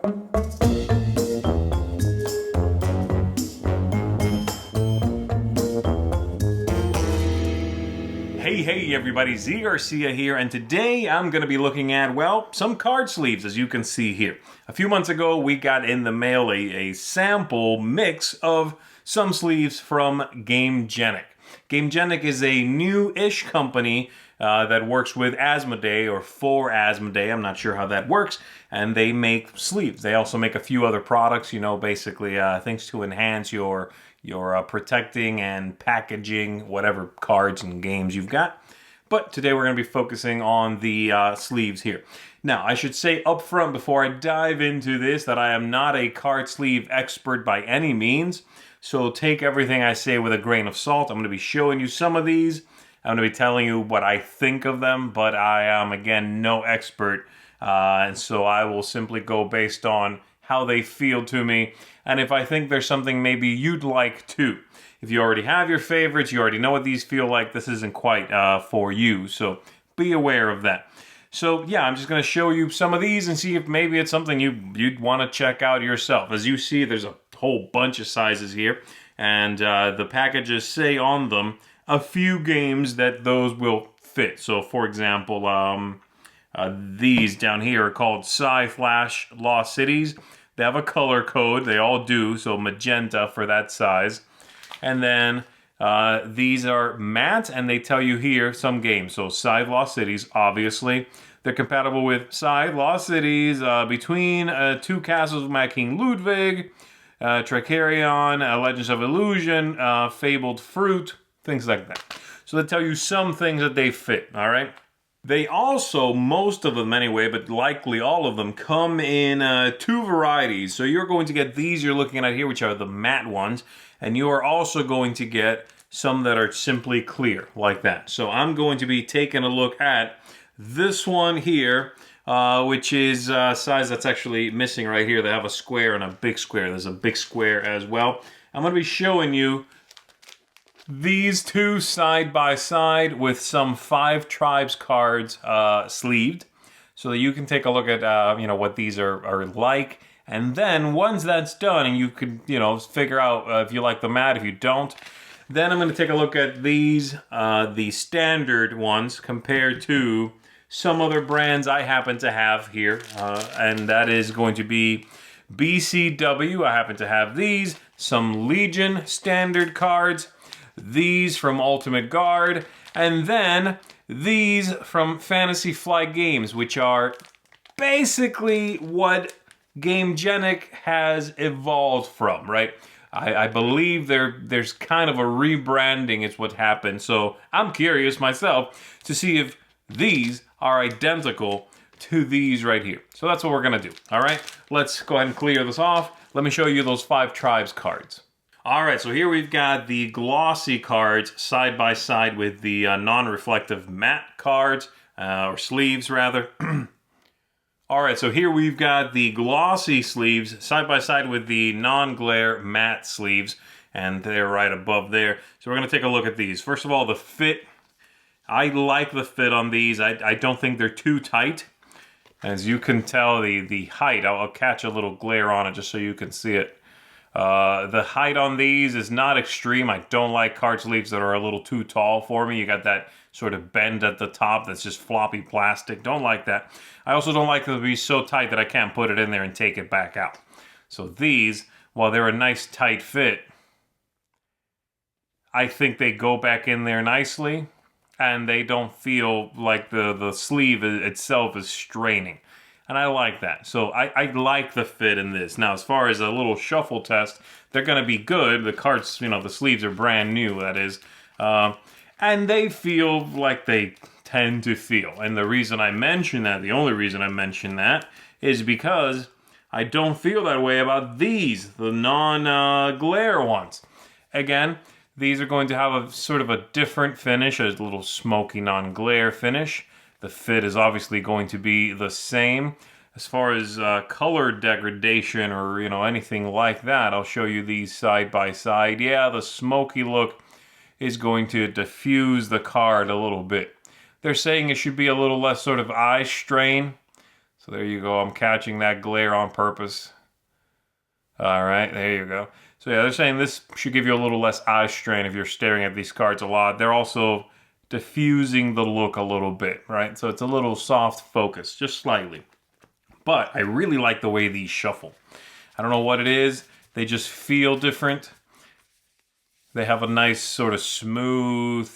Hey everybody, Garcia here, and today I'm going to be looking at, well, some card sleeves, as you can see here. A few months ago, we got in the mail a sample mix of some sleeves from Gamegenic. Gamegenic is a new-ish company that works with Asmodee, or for Asmodee, I'm not sure how that works, and they make sleeves. They also make a few other products, you know, basically things to enhance your protecting and packaging whatever cards and games you've got. But today we're going to be focusing on the sleeves here. Now, I should say up front before I dive into this that I am not a card sleeve expert by any means. So take everything I say with a grain of salt. I'm going to be showing you some of these. I'm going to be telling you what I think of them, but I am, again, no expert. And so I will simply go based on how they feel to me, and if I think there's something maybe you'd like too. If you already have your favorites, you already know what these feel like, this isn't quite for you, so be aware of that. So yeah, I'm just going to show you some of these and see if maybe it's something you'd want to check out yourself. As you see, there's a whole bunch of sizes here, and the packages say on them a few games that those will fit. So for example, these down here are called Sci-Flash Lost Cities. They have a color code, they all do, so magenta for that size. And then these are matte, and they tell you here some games. So Scythe Lost Cities, obviously. They're compatible with Scythe Lost Cities, Between Two Castles of Mad King Ludwig, Tricarion, Legends of Illusion, Fabled Fruit, things like that. So they tell you some things that they fit, all right? They also, most of them anyway, but likely all of them, come in two varieties. So you're going to get these you're looking at here, which are the matte ones, and you are also going to get some that are simply clear, like that. So I'm going to be taking a look at this one here, which is a size that's actually missing right here. They have a square and a big square. There's a big square as well. I'm going to be showing you these two side by side with some 5 Tribes cards sleeved, so that you can take a look at what these are like. And then once that's done, and you can figure out if you like the matte, if you don't, then I'm going to take a look at these, the standard ones, compared to some other brands I happen to have here, and that is going to be BCW. I happen to have these, some Legion standard cards, these from Ultimate Guard, and then these from Fantasy Flight Games, which are basically what Gamegenic has evolved from, right? I believe there's kind of a rebranding is what happened, so I'm curious myself to see if these are identical to these right here. So that's what we're going to do, all right? Let's go ahead and clear this off. Let me show you those 5 Tribes cards. Alright, so here we've got the glossy cards side by side with the non-reflective matte cards, or sleeves rather. Alright, so here we've got the glossy sleeves side by side with the non-glare matte sleeves, and they're right above there. So we're going to take a look at these. First of all, the fit. I like the fit on these. I don't think they're too tight. As you can tell, the height, I'll catch a little glare on it just so you can see it. The height on these is not extreme. I don't like card sleeves that are a little too tall for me. You got that sort of bend at the top that's just floppy plastic. Don't like that. I also don't like them to be so tight that I can't put it in there and take it back out. So these, while they're a nice tight fit, I think they go back in there nicely, and they don't feel like the sleeve itself is straining. And I like that. So I like the fit in this. Now, as far as a little shuffle test, they're going to be good. The cards, the sleeves are brand new, that is. And they feel like they tend to feel. And the reason I mention that, the only reason I mention that, is because I don't feel that way about these, the non-glare ones. Again, these are going to have a sort of a different finish, a little smoky non-glare finish. The fit is obviously going to be the same. As far as color degradation or anything like that, I'll show you these side by side. Yeah, the smoky look is going to diffuse the card a little bit. They're saying it should be a little less sort of eye strain. So there you go. I'm catching that glare on purpose. All right, there you go. So yeah, they're saying this should give you a little less eye strain if you're staring at these cards a lot. They're also diffusing the look a little bit, right? So it's a little soft focus, just slightly. But I really like the way these shuffle. I don't know what it is. They just feel different. They have a nice sort of smooth,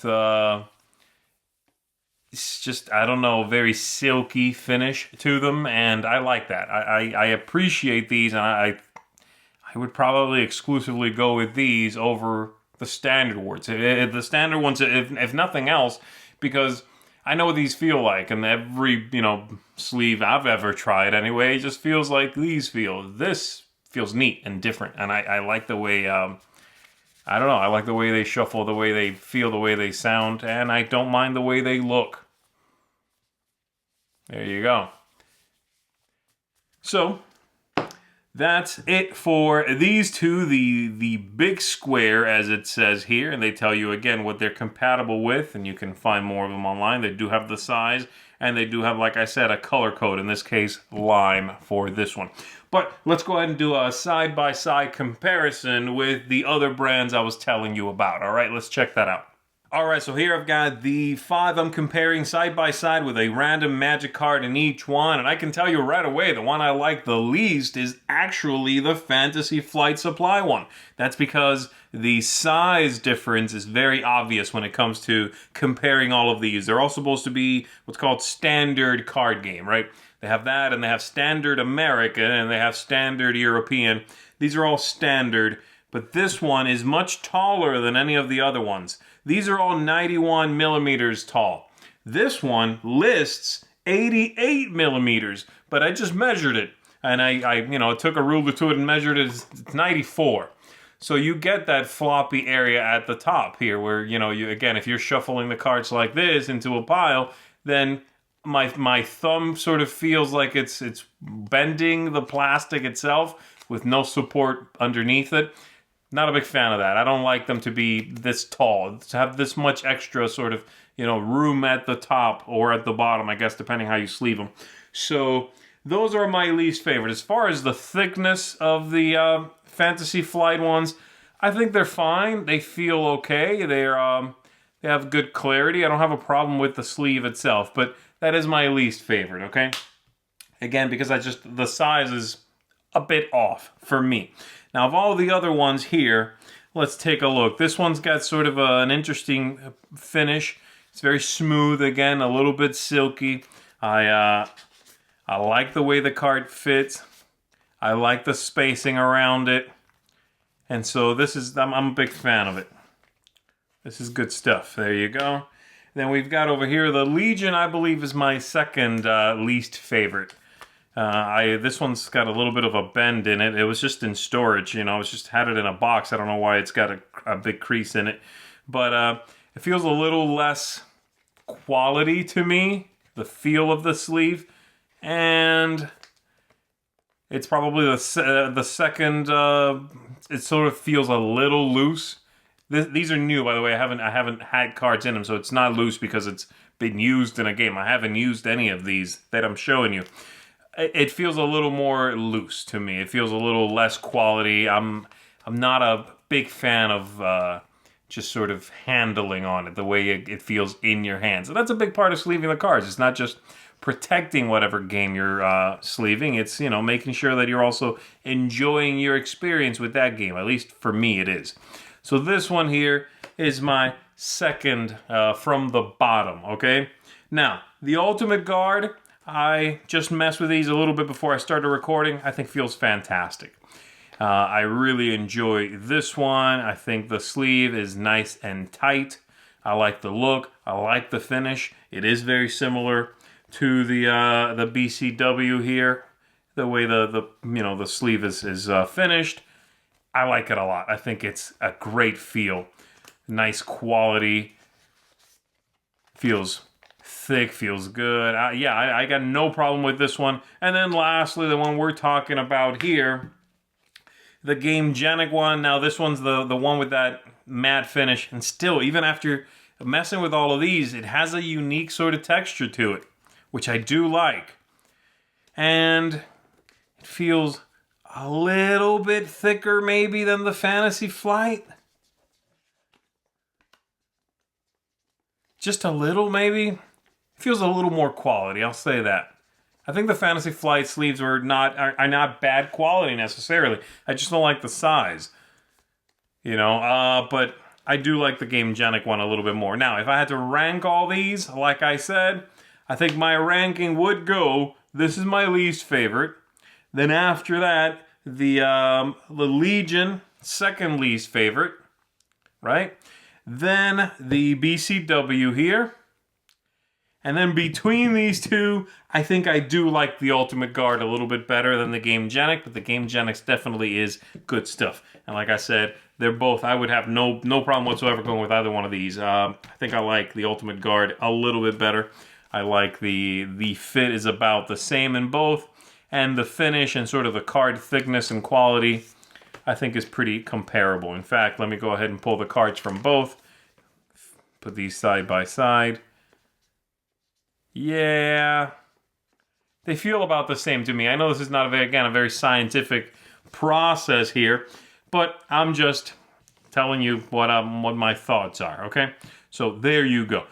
it's just, I don't know, very silky finish to them. And I like that. I appreciate these, and I would probably exclusively go with these over the standard ones. The standard ones, if nothing else, because I know what these feel like, and every, sleeve I've ever tried anyway, just feels like these feel. This feels neat and different, and I like the way, I don't know, I like the way they shuffle, the way they feel, the way they sound, and I don't mind the way they look. There you go. So, that's it for these two, the big square, as it says here, and they tell you again what they're compatible with, and you can find more of them online. They do have the size, and they do have, like I said, a color code, in this case, lime, for this one. But let's go ahead and do a side-by-side comparison with the other brands I was telling you about. All right, let's check that out. Alright, so here I've got the 5 I'm comparing side by side with a random magic card in each one, and I can tell you right away the one I like the least is actually the Fantasy Flight Supply one. That's because the size difference is very obvious when it comes to comparing all of these. They're all supposed to be what's called standard card game, right? They have that, and they have standard American, and they have standard European. These are all standard, but this one is much taller than any of the other ones. These are all 91 millimeters tall. This one lists 88 millimeters, but I just measured it, and I took a ruler to it and measured it. It's 94. So you get that floppy area at the top here, where you again, if you're shuffling the cards like this into a pile, then my thumb sort of feels like it's bending the plastic itself with no support underneath it. Not a big fan of that. I don't like them to be this tall, to have this much extra sort of, room at the top or at the bottom, I guess, depending how you sleeve them. So those are my least favorite. As far as the thickness of the Fantasy Flight ones, I think they're fine. They feel okay. They have good clarity. I don't have a problem with the sleeve itself, but that is my least favorite, okay? Again, because the size is a bit off for me. Now, of all the other ones here, let's take a look. This one's got sort of an interesting finish. It's very smooth, again, a little bit silky. I like the way the card fits. I like the spacing around it. And so I'm a big fan of it. This is good stuff. There you go. Then we've got over here the Legion, I believe, is my second least favorite. This one's got a little bit of a bend in it. It was just in storage, I was just had it in a box. I don't know why it's got a big crease in it, but it feels a little less quality to me, the feel of the sleeve, and it's probably the second. It sort of feels a little loose. These are new, by the way. I haven't had cards in them, so it's not loose because it's been used in a game. I haven't used any of these that I'm showing you. It feels a little more loose to me. It feels a little less quality. I'm not a big fan of just sort of handling on it, the way it feels in your hands. And that's a big part of sleeving the cards. It's not just protecting whatever game you're sleeving. It's, making sure that you're also enjoying your experience with that game. At least for me it is. So this one here is my second from the bottom, okay? Now, the Ultimate Guard, I just messed with these a little bit before I started recording. I think feels fantastic. I really enjoy this one. I think the sleeve is nice and tight. I like the look. I like the finish. It is very similar to the BCW here. The way the sleeve is finished. I like it a lot. I think it's a great feel. Nice quality. Feels thick, feels good. I got no problem with this one. And then lastly, the one we're talking about here, the Gamegenic one. Now this one's the one with that matte finish, and still, even after messing with all of these, it has a unique sort of texture to it, which I do like. and it feels a little bit thicker maybe than the Fantasy Flight. Just a little maybe. It feels a little more quality, I'll say that. I think the Fantasy Flight sleeves are not bad quality necessarily. I just don't like the size. You know, but I do like the Gamegenic one a little bit more. Now, if I had to rank all these, like I said, I think my ranking would go, this is my least favorite. Then after that, the Legion, second least favorite, right? Then the BCW here. And then between these two, I think I do like the Ultimate Guard a little bit better than the Gamegenic, but the Gamegenic definitely is good stuff. And like I said, they're both, I would have no problem whatsoever going with either one of these. I think I like the Ultimate Guard a little bit better. I like the fit is about the same in both, and the finish and sort of the card thickness and quality, I think is pretty comparable. In fact, let me go ahead and pull the cards from both. Put these side by side. Yeah, they feel about the same to me. I know this is not, a very scientific process here, but I'm just telling you what my thoughts are, okay? So there you go.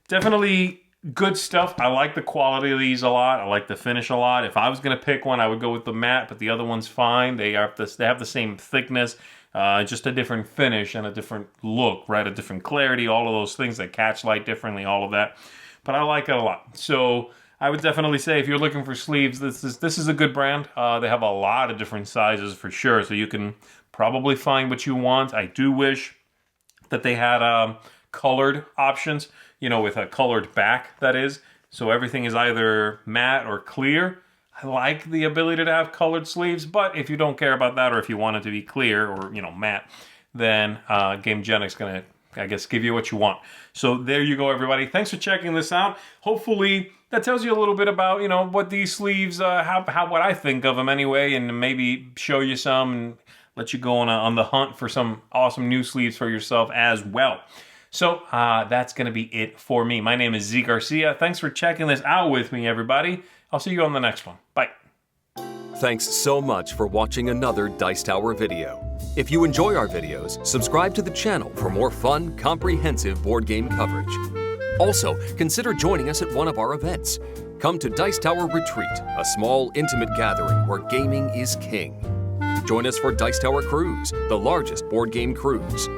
Definitely good stuff. I like the quality of these a lot. I like the finish a lot. If I was going to pick one, I would go with the matte, but the other one's fine. They have the same thickness, just a different finish and a different look, right? A different clarity, all of those things that catch light differently, all of that. But I like it a lot. So I would definitely say if you're looking for sleeves, this is a good brand. They have a lot of different sizes for sure, so you can probably find what you want. I do wish that they had colored options, you know, with a colored back, that is. So everything is either matte or clear. I like the ability to have colored sleeves, but if you don't care about that, or if you want it to be clear or, you know, matte, then Gamegenic's going to, I guess, give you what you want. So there you go, everybody. Thanks for checking this out. Hopefully that tells you a little bit about, you know, what these sleeves, what I think of them anyway, and maybe show you some and let you go on the hunt for some awesome new sleeves for yourself as well. So that's going to be it for me. My name is Z Garcia. Thanks for checking this out with me, everybody. I'll see you on the next one. Bye. Thanks so much for watching another Dice Tower video. If you enjoy our videos, subscribe to the channel for more fun, comprehensive board game coverage. Also, consider joining us at one of our events. Come to Dice Tower Retreat, a small, intimate gathering where gaming is king. Join us for Dice Tower Cruise, the largest board game cruise.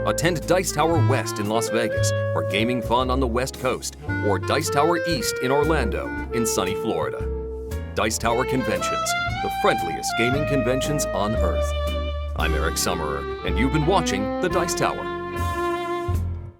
Attend Dice Tower West in Las Vegas for gaming fun on the West Coast, or Dice Tower East in Orlando in sunny Florida. Dice Tower Conventions, the friendliest gaming conventions on Earth. I'm Eric Summerer, and you've been watching The Dice Tower.